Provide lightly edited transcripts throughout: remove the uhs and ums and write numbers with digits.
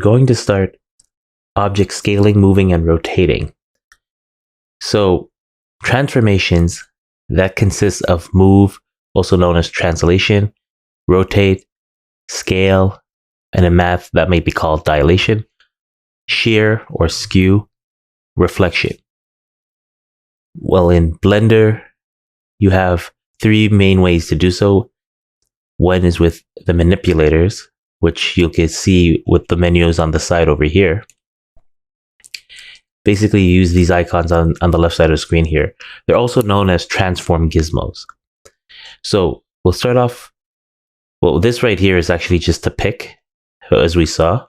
going to start object scaling, moving, and rotating. So transformations, that consists of move, also known as translation, rotate, scale, and in math that may be called dilation, shear or skew, reflection. Well, in Blender, you have three main ways to do so. One is with the manipulators, which you can see with the menus on the side over here. Basically, you use these icons on the left side of the screen here. They're also known as transform gizmos. So we'll start off, well, this right here is actually just a pick, as we saw.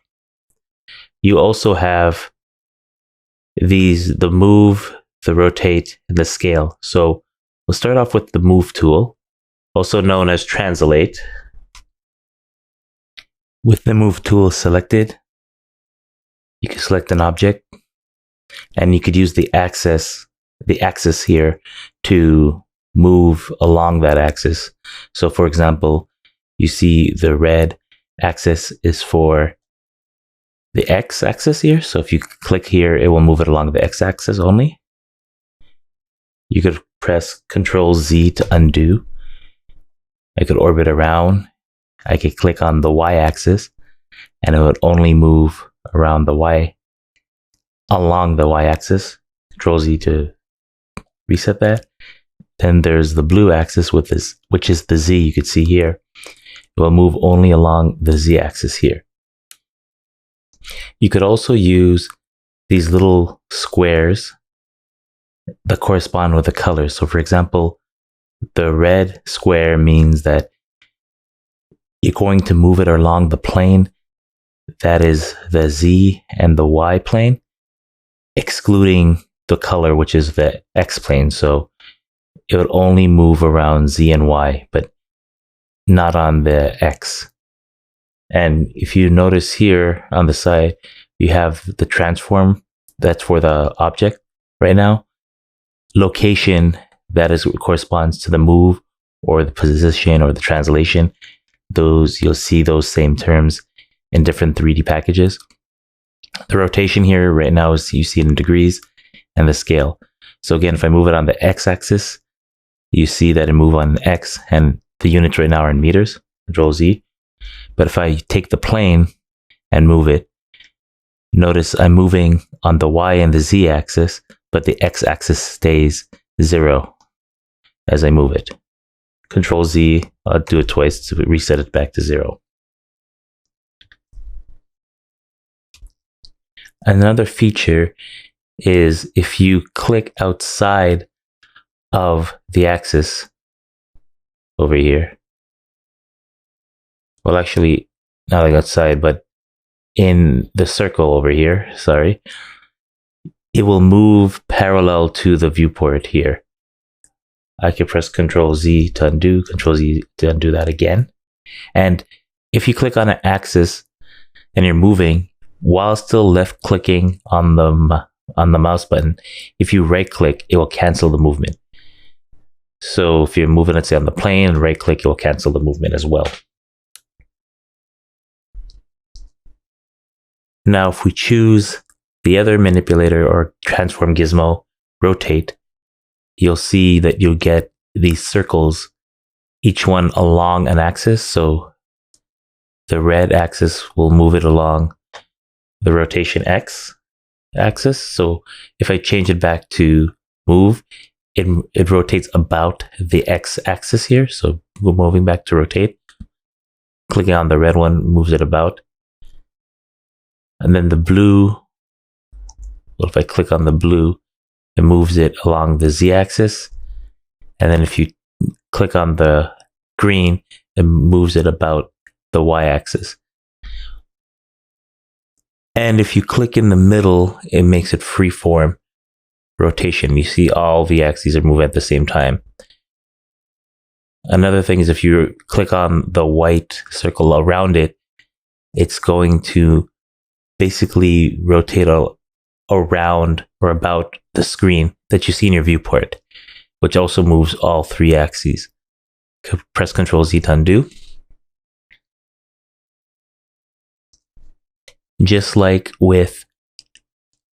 You also have these, the move, the rotate, and the scale. So we'll start off with the move tool, also known as translate. With the move tool selected, you can select an object, and you could use the axis here to move along that axis. So for example, you see the red axis is for the x-axis here. So if you click here, it will move it along the x-axis only. You could press Ctrl-Z to undo. I could orbit around. I could click on the y-axis, and it would only move around the along the y-axis. Ctrl-Z to reset that. Then there's the blue axis with this, which is the Z. You could see here, it will move only along the z-axis here. You could also use these little squares that correspond with the colors. So for example, the red square means that you're going to move it along the plane that is the Z and the Y plane, excluding the color, which is the X plane. So it would only move around Z and Y, but not on the X. And if you notice here on the side, you have the transform, that's for the object right now. Location, that is corresponds to the move or the position or the translation. Those, you'll see those same terms in different 3D packages. The rotation here right now is, you see it in degrees, and the scale. So again, if I move it on the x-axis, you see that it moves on X, and the units right now are in meters, Ctrl-Z. But if I take the plane and move it, notice I'm moving on the Y and the Z axis, but the X axis stays 0 as I move it. Ctrl-Z, I'll do it twice to reset it back to 0. Another feature is if you click outside of the axis over here. Well, actually, not like outside, but in the circle over here, sorry, it will move parallel to the viewport here. I can press Ctrl-Z to undo, Ctrl-Z to undo that again. And if you click on an axis and you're moving, while still left clicking on the mouse button, if you right click, it will cancel the movement. So if you're moving, let's say on the plane, and right click, it will cancel the movement as well. Now, if we choose the other manipulator or transform gizmo, rotate, you'll see that you'll get these circles, each one along an axis. So the red axis will move it along the rotation X axis. So if I change it back to move, it rotates about the X axis here. So we're moving back to rotate. Clicking on the red one moves it about. And then the blue, well, if I click on the blue, it moves it along the Z axis. And then if you click on the green, it moves it about the Y axis. And if you click in the middle, it makes it freeform rotation. You see all the axes are moving at the same time. Another thing is if you click on the white circle around it, it's going to basically rotate around or about the screen that you see in your viewport, which also moves all 3 axes. Press Ctrl-Z to undo. just like with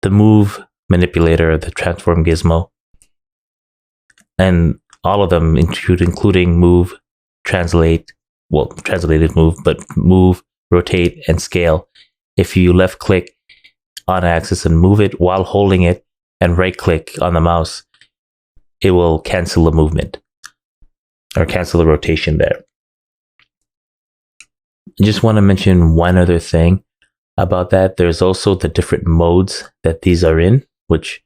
the move manipulator, the transform gizmo, and all of them including move, translated move, but move, rotate, and scale. If you left click on axis and move it while holding it and right click on the mouse, it will cancel the movement or cancel the rotation there. I just want to mention one other thing about that. There's also the different modes that these are in, which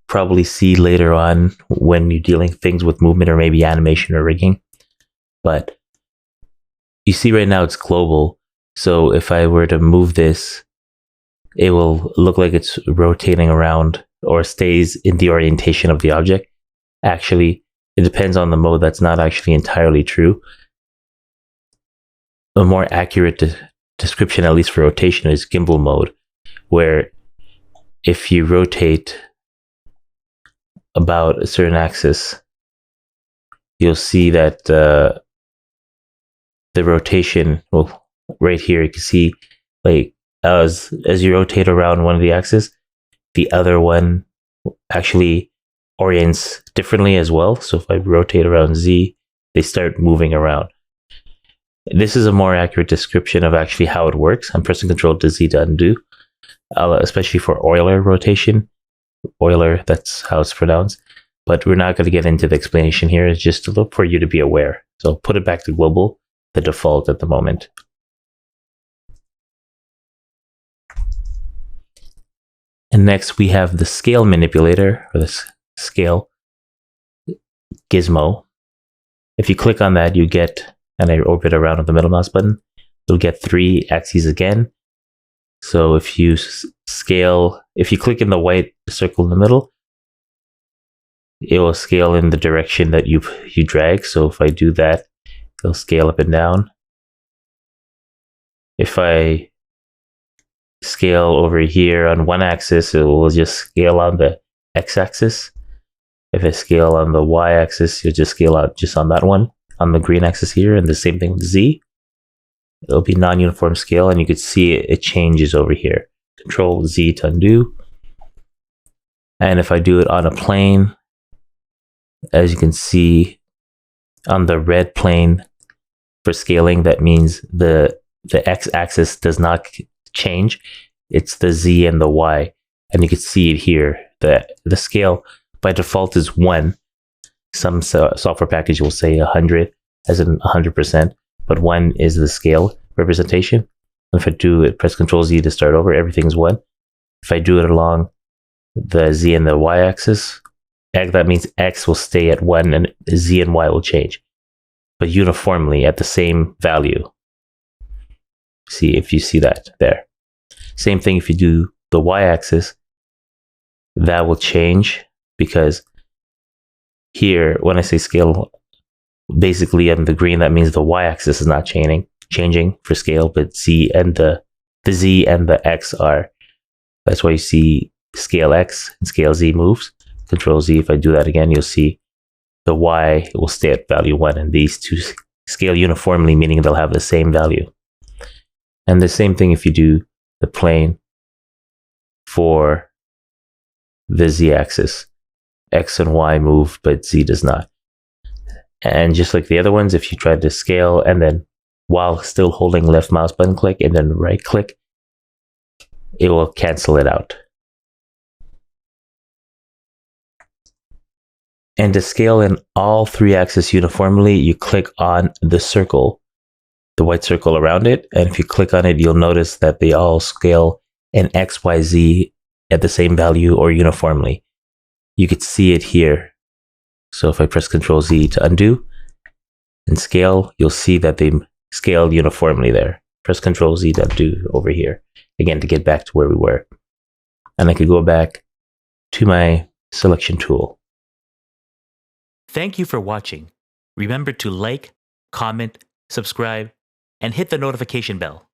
probably see later on when you're dealing things with movement or maybe animation or rigging. But you see right now it's global. So if I were to move this, it will look like it's rotating around or stays in the orientation of the object. Actually, it depends on the mode. That's not actually entirely true. A more accurate description, at least for rotation, is gimbal mode, where if you rotate about a certain axis, you'll see that the rotation, well, right here, you can see like as you rotate around one of the axes, the other one actually orients differently as well. So if I rotate around Z, they start moving around. This is a more accurate description of actually how it works. I'm pressing Control to Z to undo, especially for Euler rotation. Euler, that's how it's pronounced. But we're not going to get into the explanation here. It's just a little for you to be aware. So put it back to global, the default at the moment. And next we have the scale manipulator, or the scale gizmo. If you click on that, you get, and I orbit around with the middle mouse button, you'll get 3 axes again. So if you scale, if you click in the white circle in the middle, it will scale in the direction that you drag. So if I do that, it'll scale up and down. If I scale over here on one axis, it will just scale on the x-axis. If I scale on the y-axis, you'll just scale out just on that one, on the green axis here, and the same thing with z. It'll be non-uniform scale, and you can see it changes over here. Control Z to undo. And if I do it on a plane, as you can see on the red plane for scaling, that means the x-axis does not change. It's the z and the y, and you can see it here. The scale by default is 1. Some software package will say 100, as in 100%, but 1 is the scale representation. And if I do it, press Control Z to start over, everything's 1. If I do it along the z and the y-axis, that means x will stay at 1 and z and y will change, but uniformly at the same value. See if you see that there. Same thing if you do the y-axis, that will change, because here, when I say scale, basically on the green, that means the y-axis is not changing for scale, but z and the z and the x are. That's why you see scale x and scale z moves. Control Z, if I do that again, you'll see the y will stay at value 1, and these two scale uniformly, meaning they'll have the same value. And the same thing if you do the plane for the z-axis. X and y move, but z does not. And just like the other ones, if you try to scale and then while still holding left mouse button click and then right click, it will cancel it out. And to scale in all 3 axes uniformly, you click on the circle, the white circle around it. And if you click on it, you'll notice that they all scale in X, Y, Z at the same value or uniformly. You could see it here. So if I press Control Z to undo and scale, you'll see that they scale uniformly there. Press Control Z to undo over here, again, to get back to where we were. And I could go back to my selection tool. Thank you for watching. Remember to like, comment, subscribe, and hit the notification bell.